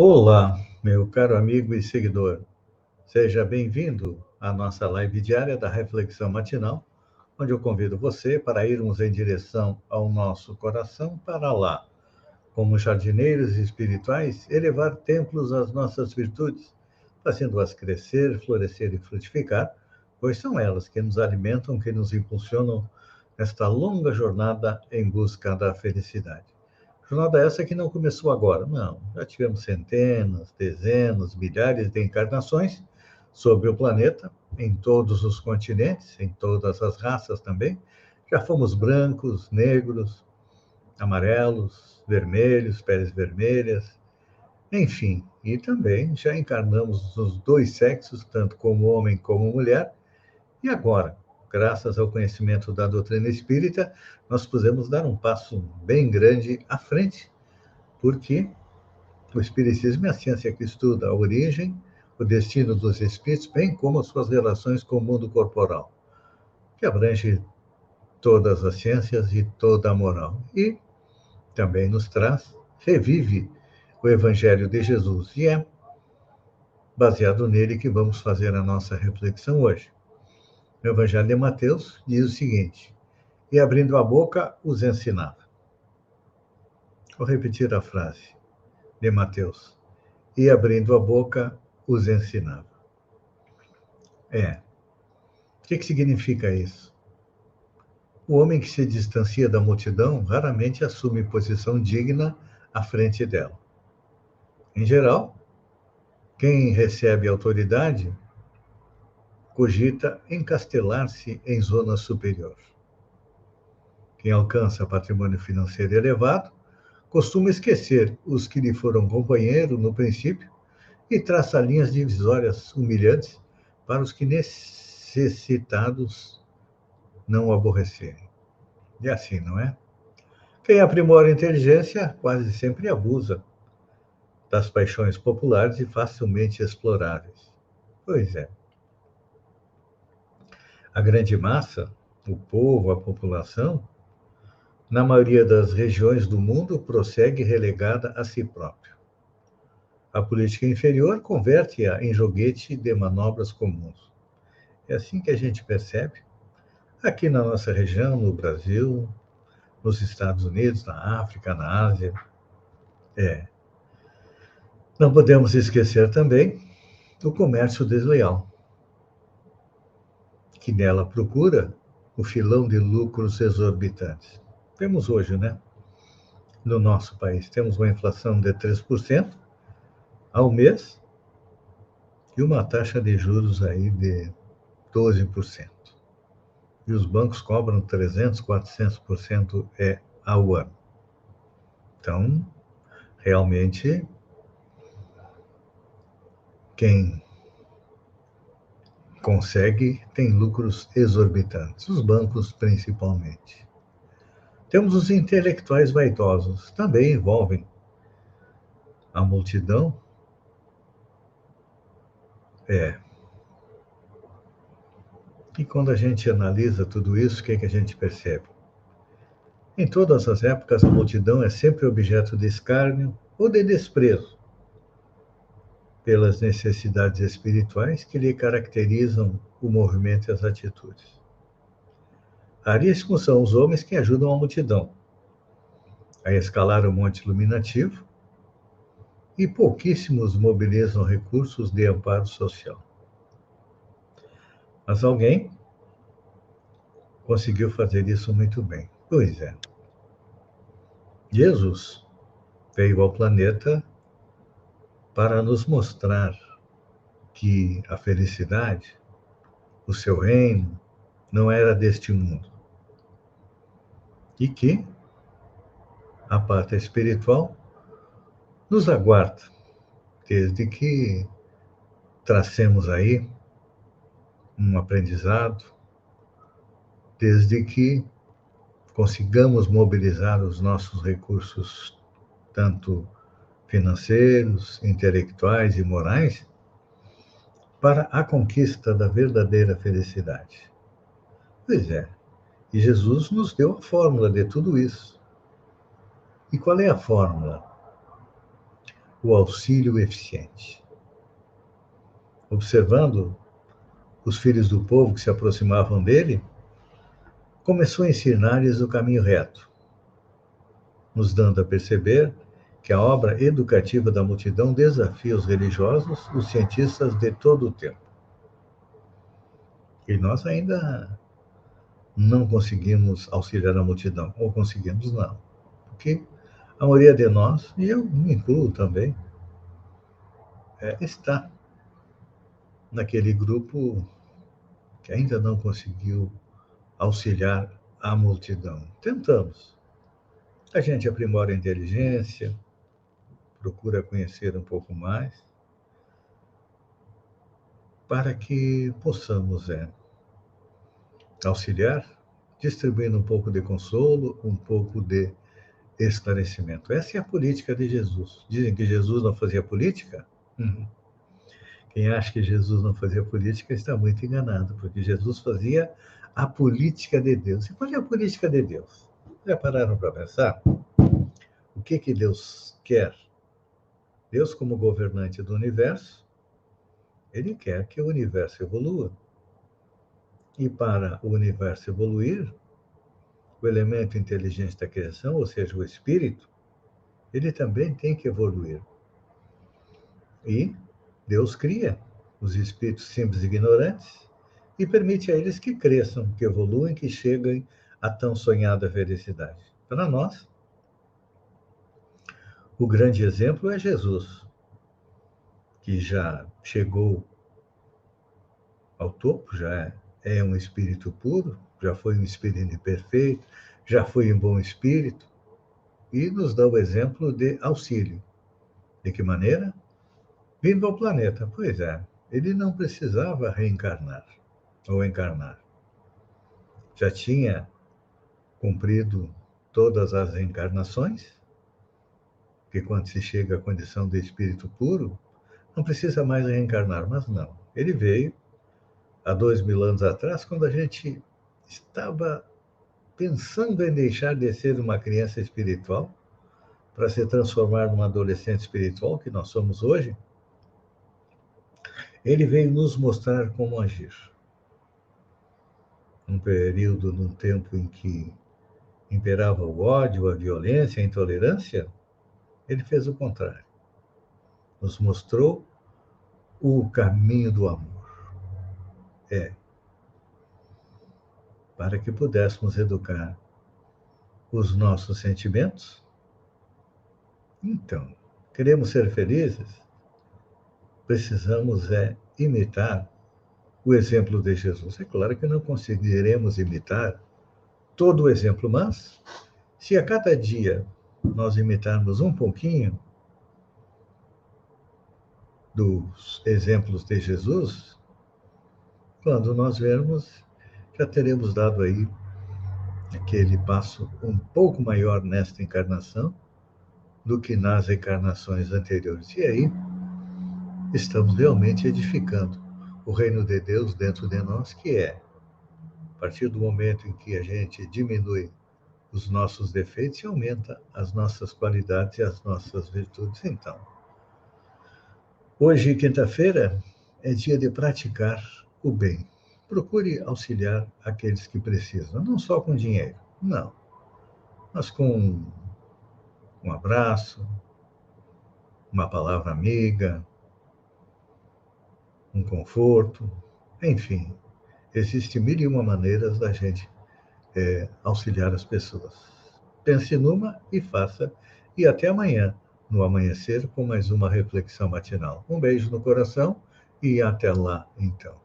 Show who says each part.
Speaker 1: Olá, meu caro amigo e seguidor. Seja bem-vindo à nossa live diária da Reflexão Matinal, onde eu convido você para irmos em direção ao nosso coração para lá, como jardineiros espirituais, elevar templos às nossas virtudes, fazendo-as crescer, florescer e frutificar, pois são elas que nos alimentam, que nos impulsionam nesta longa jornada em busca da felicidade. Jornada essa que não começou agora, não. Já tivemos centenas, dezenas, milhares de encarnações sobre o planeta, em todos os continentes, em todas as raças também. Já fomos brancos, negros, amarelos, vermelhos, peles vermelhas, enfim. E também já encarnamos nos dois sexos, tanto como homem como mulher. E agora, graças ao conhecimento da doutrina espírita, nós podemos dar um passo bem grande à frente, porque o Espiritismo é a ciência que estuda a origem, o destino dos espíritos, bem como as suas relações com o mundo corporal, que abrange todas as ciências e toda a moral. E também nos traz, revive o Evangelho de Jesus. E é baseado nele que vamos fazer a nossa reflexão hoje. O Evangelho de Mateus diz o seguinte: e abrindo a boca, os ensinava. Vou repetir a frase de Mateus. E abrindo a boca, os ensinava. O que significa isso? O homem que se distancia da multidão raramente assume posição digna à frente dela. Em geral, quem recebe autoridade cogita encastelar-se em zona superior. Quem alcança patrimônio financeiro elevado costuma esquecer os que lhe foram companheiros no princípio e traça linhas divisórias humilhantes para os que necessitados não o aborrecerem. E assim, não é? Quem aprimora a inteligência quase sempre abusa das paixões populares e facilmente exploráveis. Pois é. A grande massa, o povo, a população, na maioria das regiões do mundo, prossegue relegada a si próprio. A política inferior converte-a em joguete de manobras comuns. É assim que a gente percebe aqui na nossa região, no Brasil, nos Estados Unidos, na África, na Ásia. Não podemos esquecer também o comércio desleal, que nela procura o filão de lucros exorbitantes. Temos hoje, né, no nosso país, temos uma inflação de 3% ao mês e uma taxa de juros aí de 12%. E os bancos cobram 300%, 400% ao ano. Então, realmente, quem consegue tem lucros exorbitantes, os bancos principalmente. Temos os intelectuais vaidosos, também envolvem a multidão. E quando a gente analisa tudo isso, o que a gente percebe? Em todas as épocas, a multidão é sempre objeto de escárnio ou de desprezo pelas necessidades espirituais que lhe caracterizam o movimento e as atitudes. Raríssimos são os homens que ajudam a multidão a escalar o monte iluminativo e pouquíssimos mobilizam recursos de amparo social. Mas alguém conseguiu fazer isso muito bem. Pois é. Jesus veio ao planeta para nos mostrar que a felicidade, o seu reino, não era deste mundo. E que a pátria espiritual nos aguarda, desde que tracemos aí um aprendizado, desde que consigamos mobilizar os nossos recursos, tanto financeiros, intelectuais e morais, para a conquista da verdadeira felicidade. Pois é, e Jesus nos deu a fórmula de tudo isso. E qual é a fórmula? o auxílio eficiente. Observando os filhos do povo que se aproximavam dele, começou a ensinar-lhes o caminho reto, nos dando a perceber que a obra educativa da multidão desafia os religiosos, os cientistas de todo o tempo. E nós ainda não conseguimos auxiliar a multidão, ou conseguimos não, porque a maioria de nós, e eu me incluo também, está naquele grupo que ainda não conseguiu auxiliar a multidão. Tentamos. A gente aprimora a inteligência, procura conhecer um pouco mais, para que possamos auxiliar, distribuindo um pouco de consolo, um pouco de esclarecimento. Essa é a política de Jesus. Dizem que Jesus não fazia política? Quem acha que Jesus não fazia política está muito enganado, porque Jesus fazia a política de Deus. E qual é a política de Deus? Já pararam para pensar? O que Deus quer? Deus, como governante do universo, ele quer que o universo evolua. E para o universo evoluir, o elemento inteligente da criação, ou seja, o espírito, ele também tem que evoluir. E Deus cria os espíritos simples e ignorantes e permite a eles que cresçam, que evoluem, que cheguem à tão sonhada felicidade. Para nós, o grande exemplo é Jesus, que já chegou ao topo, já é um espírito puro, já foi um espírito perfeito, já foi um bom espírito, e nos dá o exemplo de auxílio. De que maneira? Vindo ao planeta. Pois é, ele não precisava reencarnar ou encarnar. Já tinha cumprido todas as reencarnações, que quando se chega à condição de espírito puro, não precisa mais reencarnar, mas não. Ele veio há 2000 anos atrás, quando a gente estava pensando em deixar de ser uma criança espiritual para se transformar numa adolescente espiritual, que nós somos hoje. Ele veio nos mostrar como agir. Num tempo em que imperava o ódio, a violência, a intolerância, ele fez o contrário. Nos mostrou o caminho do amor. Para que pudéssemos educar os nossos sentimentos. Então, queremos ser felizes? Precisamos imitar o exemplo de Jesus. É claro que não conseguiremos imitar todo o exemplo, mas se a cada dia nós imitarmos um pouquinho dos exemplos de Jesus, quando nós vermos, já teremos dado aí aquele passo um pouco maior nesta encarnação do que nas encarnações anteriores. E aí estamos realmente edificando o reino de Deus dentro de nós, que é, a partir do momento em que a gente diminui os nossos defeitos e aumenta as nossas qualidades e as nossas virtudes. Então, hoje, quinta-feira, é dia de praticar o bem. Procure auxiliar aqueles que precisam, não só com dinheiro, não, mas com um abraço, uma palavra amiga, um conforto, enfim, existem mil e uma maneiras da gente auxiliar as pessoas. Pense numa e faça, e até amanhã, no amanhecer, com mais uma reflexão matinal. Um beijo no coração e até lá, então.